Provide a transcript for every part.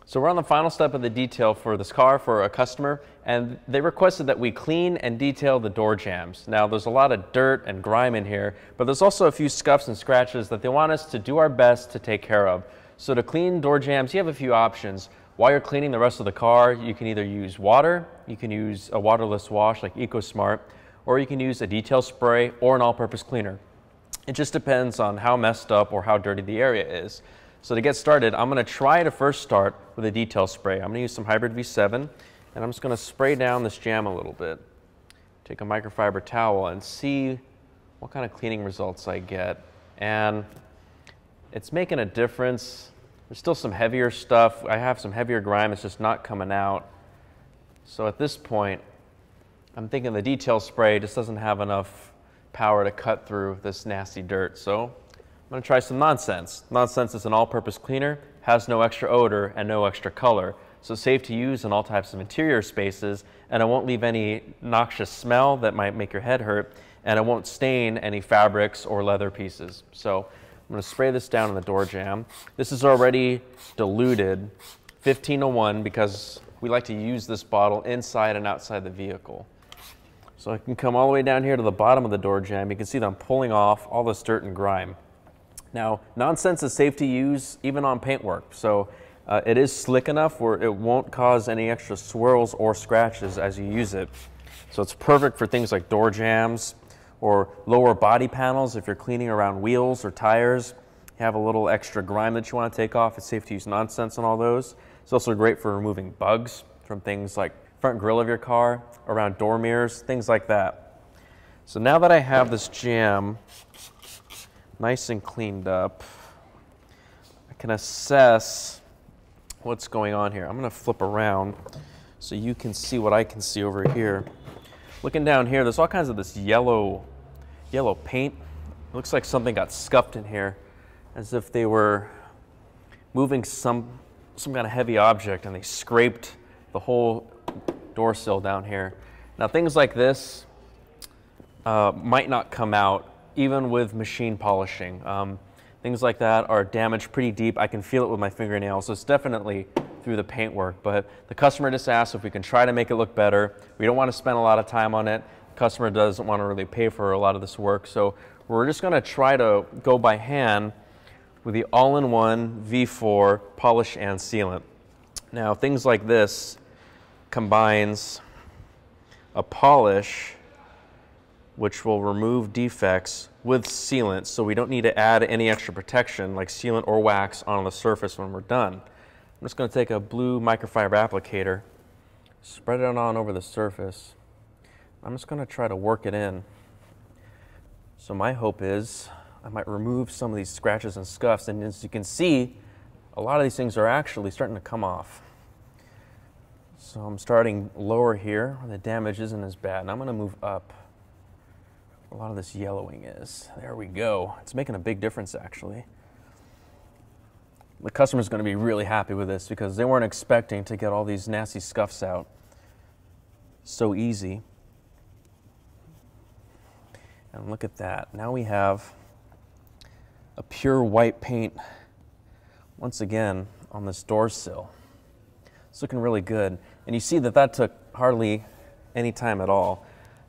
So we're on the final step of the detail for this car for a customer, and they requested that we clean and detail the door jambs. Now there's a lot of dirt and grime in here, but there's also a few scuffs and scratches that they want us to do our best to take care of. So to clean door jambs, you have a few options. While you're cleaning the rest of the car, you can either use water, you can use a waterless wash like EcoSmart, or you can use a detail spray or an all-purpose cleaner. It just depends on how messed up or how dirty the area is. So to get started, I'm going to try to first start with a detail spray. I'm going to use some Hybrid V7, and I'm just going to spray down this jam a little bit. Take a microfiber towel and see what kind of cleaning results I get. And it's making a difference. There's still some heavier stuff. I have some heavier grime. It's just not coming out. So at this point, I'm thinking the detail spray just doesn't have enough power to cut through this nasty dirt. So I'm going to try some Nonsense. Nonsense is an all-purpose cleaner, has no extra odor and no extra color, so safe to use in all types of interior spaces, and it won't leave any noxious smell that might make your head hurt, and it won't stain any fabrics or leather pieces. So I'm going to spray this down in the door jamb. This is already diluted 15:1 because we like to use this bottle inside and outside the vehicle. So I can come all the way down here to the bottom of the door jamb. You can see that I'm pulling off all this dirt and grime. Now, Nonsense is safe to use even on paintwork, so it is slick enough where it won't cause any extra swirls or scratches as you use it. So it's perfect for things like door jambs or lower body panels if you're cleaning around wheels or tires. You have a little extra grime that you want to take off. It's safe to use Nonsense on all those. It's also great for removing bugs from things like front grille of your car, around door mirrors, things like that. So now that I have this jam nice and cleaned up, I can assess what's going on here. I'm going to flip around so you can see what I can see over here. Looking down here, there's all kinds of this yellow paint. It looks like something got scuffed in here, as if they were moving some kind of heavy object and they scraped the whole door sill down here. Now things like this might not come out even with machine polishing. Things like that are damaged pretty deep. I can feel it with my fingernails, so it's definitely through the paintwork. But the customer just asked if we can try to make it look better. We don't want to spend a lot of time on it. The customer doesn't want to really pay for a lot of this work, so we're just going to try to go by hand with the all-in-one V4 polish and sealant. Now things like this combines a polish which will remove defects with sealant, so we don't need to add any extra protection like sealant or wax on the surface when we're done. I'm just going to take a blue microfiber applicator, spread it on over the surface. I'm just going to try to work it in. So my hope is I might remove some of these scratches and scuffs, and as you can see, a lot of these things are actually starting to come off. So I'm starting lower here where the damage isn't as bad, and I'm going to move up. A lot of this yellowing is. There we go. It's making a big difference actually. The customer's going to be really happy with this because they weren't expecting to get all these nasty scuffs out so easy. And look at that. Now we have a pure white paint once again on this door sill. It's looking really good. And you see that that took hardly any time at all.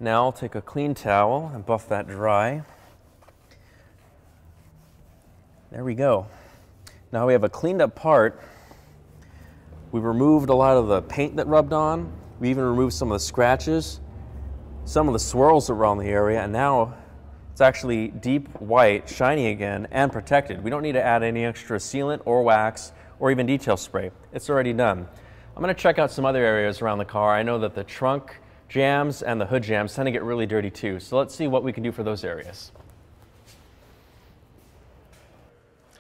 Now I'll take a clean towel and buff that dry. There we go. Now we have a cleaned up part. We removed a lot of the paint that rubbed on. We even removed some of the scratches, some of the swirls that were on the area, and now it's actually deep white, shiny again, and protected. We don't need to add any extra sealant or wax or even detail spray. It's already done. I'm going to check out some other areas around the car. I know that the trunk jambs and the hood jambs tend to get really dirty too, so let's see what we can do for those areas.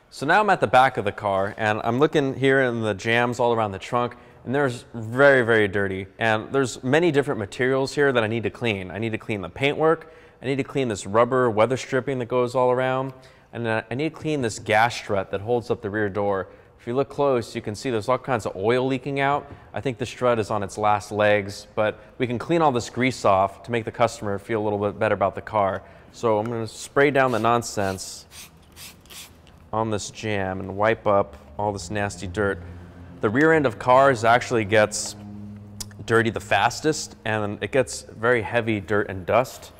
So now I'm at the back of the car and I'm looking here in the jambs all around the trunk, and there's very, very dirty, and there's many different materials here that I need to clean. I need to clean the paintwork, I need to clean this rubber weather stripping that goes all around, and I need to clean this gas strut that holds up the rear door. If you look close, you can see there's all kinds of oil leaking out. I think the strut is on its last legs, but we can clean all this grease off to make the customer feel a little bit better about the car. So I'm going to spray down the Nonsense on this jam and wipe up all this nasty dirt. The rear end of cars actually gets dirty the fastest, and it gets very heavy dirt and dust.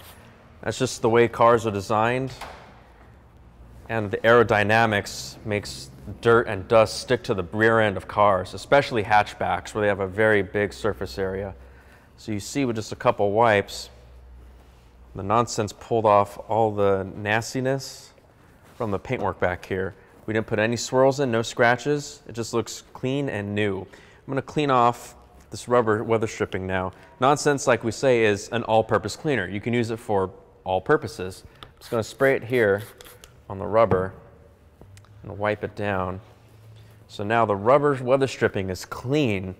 That's just the way cars are designed, and the aerodynamics makes dirt and dust stick to the rear end of cars, especially hatchbacks where they have a very big surface area. So you see with just a couple wipes, the nonsense pulled off all the nastiness from the paintwork back here. We didn't put any swirls in, no scratches. It just looks clean and new. I'm going to clean off this rubber weather stripping now. Nonsense, like we say, is an all-purpose cleaner. You can use it for all purposes. I'm just going to spray it here on the rubber and wipe it down. So now the rubber weather stripping is clean.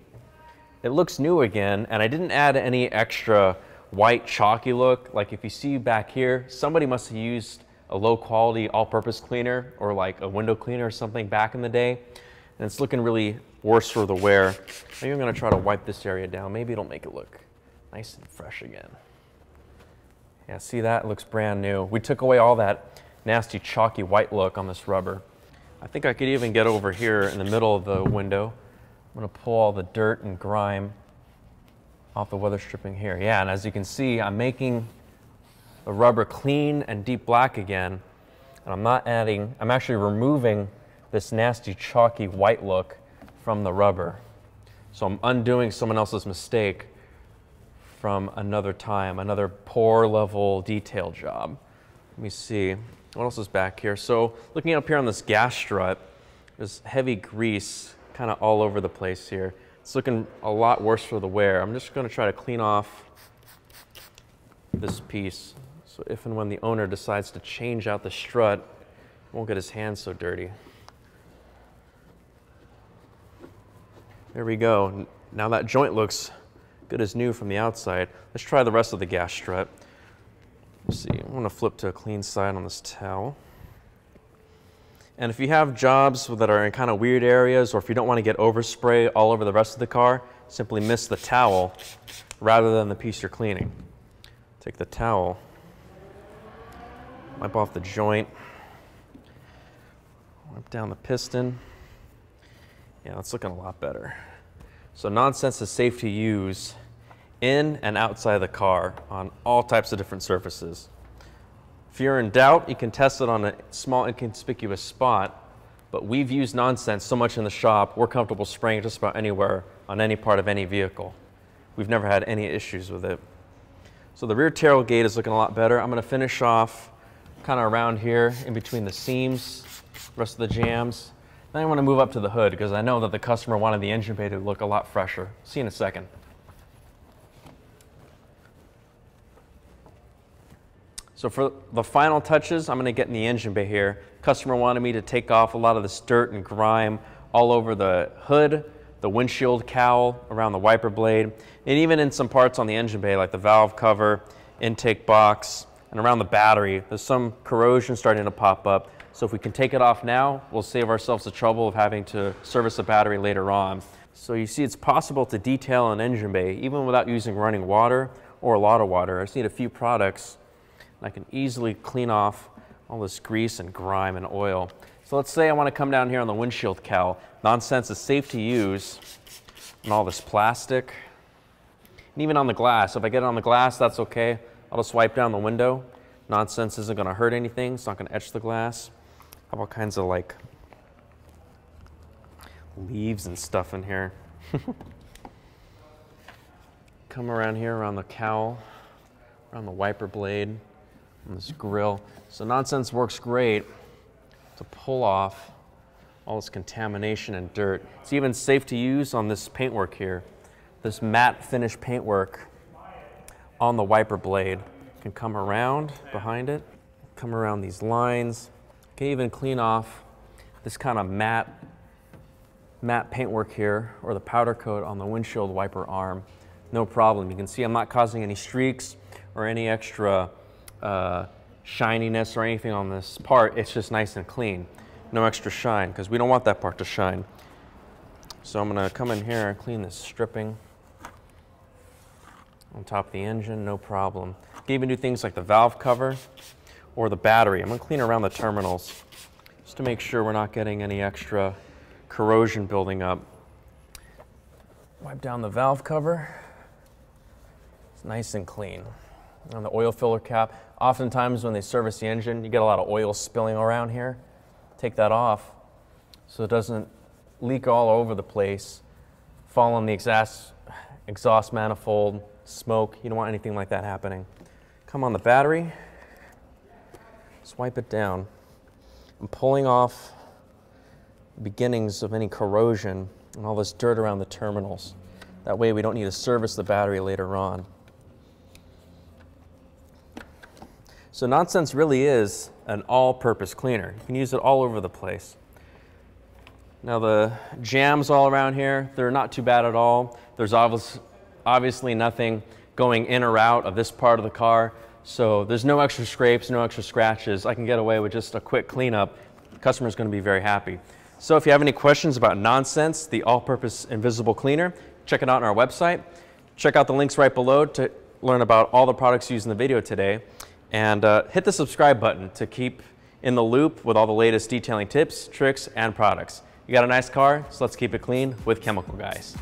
It looks new again, and I didn't add any extra white chalky look. Like if you see back here, somebody must have used a low quality all-purpose cleaner or like a window cleaner or something back in the day, and it's looking really worse for the wear. I think I'm going to try to wipe this area down. Maybe it'll make it look nice and fresh again. Yeah, see that? It looks brand new. We took away all that nasty chalky white look on this rubber. I think I could even get over here in the middle of the window. I'm going to pull all the dirt and grime off the weather stripping here. Yeah, and as you can see, I'm making the rubber clean and deep black again. And I'm actually removing this nasty chalky white look from the rubber. So I'm undoing someone else's mistake from another time, another poor level detail job. Let me see, what else is back here? So looking up here on this gas strut, there's heavy grease kind of all over the place here. It's looking a lot worse for the wear. I'm just going to try to clean off this piece. So if and when the owner decides to change out the strut, he won't get his hands so dirty. There we go. Now that joint looks good as new from the outside. Let's try the rest of the gas strut. Let's see, I'm going to flip to a clean side on this towel. And if you have jobs that are in kind of weird areas, or if you don't want to get overspray all over the rest of the car, simply mist the towel rather than the piece you're cleaning. Take the towel, wipe off the joint, wipe down the piston. Yeah, that's looking a lot better. So nonsense is safe to use in and outside the car on all types of different surfaces. If you're in doubt, you can test it on a small inconspicuous spot, but we've used nonsense so much in the shop, we're comfortable spraying just about anywhere on any part of any vehicle. We've never had any issues with it. So the rear tailgate is looking a lot better. I'm going to finish off kind of around here in between the seams, the rest of the jambs. Then I want to move up to the hood because I know that the customer wanted the engine bay to look a lot fresher. See you in a second. So for the final touches, I'm going to get in the engine bay here. Customer wanted me to take off a lot of this dirt and grime all over the hood, the windshield cowl, around the wiper blade, and even in some parts on the engine bay like the valve cover, intake box, and around the battery. There's some corrosion starting to pop up. So if we can take it off now, we'll save ourselves the trouble of having to service the battery later on. So you see it's possible to detail an engine bay even without using running water or a lot of water. I just need a few products and I can easily clean off all this grease and grime and oil. So let's say I want to come down here on the windshield cowl. Nonsense is safe to use on all this plastic and even on the glass. If I get it on the glass, that's okay. I'll just wipe down the window. Nonsense isn't going to hurt anything. It's not going to etch the glass. I have all kinds of like leaves and stuff in here. Come around here, around the cowl, around the wiper blade, on this grill. So nonsense works great to pull off all this contamination and dirt. It's even safe to use on this paintwork here. This matte finish paintwork on the wiper blade. Can come around behind it, come around these lines. Can even clean off this kind of matte paintwork here, or the powder coat on the windshield wiper arm. No problem. You can see I'm not causing any streaks or any extra shininess or anything on this part. It's just nice and clean. No extra shine, because we don't want that part to shine. So I'm going to come in here and clean this stripping on top of the engine, no problem. You can even do things like the valve cover or the battery. I'm going to clean around the terminals just to make sure we're not getting any extra corrosion building up Wipe down the valve cover. It's nice and clean. On the oil filler cap, oftentimes when they service the engine, you get a lot of oil spilling around here. Take that off so it doesn't leak all over the place, fall on the exhaust manifold, smoke. You don't want anything like that happening. Come on the battery, swipe it down. I'm pulling off the beginnings of any corrosion and all this dirt around the terminals. That way we don't need to service the battery later on. So Nonsense really is an all-purpose cleaner. You can use it all over the place. Now the jams all around here, they're not too bad at all. There's obviously nothing going in or out of this part of the car, so there's no extra scrapes, no extra scratches. I can get away with just a quick cleanup. The customer's going to be very happy. So if you have any questions about Nonsense, the all-purpose invisible cleaner, check it out on our website. Check out the links right below to learn about all the products used in the video today. And hit the subscribe button to keep in the loop with all the latest detailing tips, tricks, and products. You got a nice car, so let's keep it clean with Chemical Guys.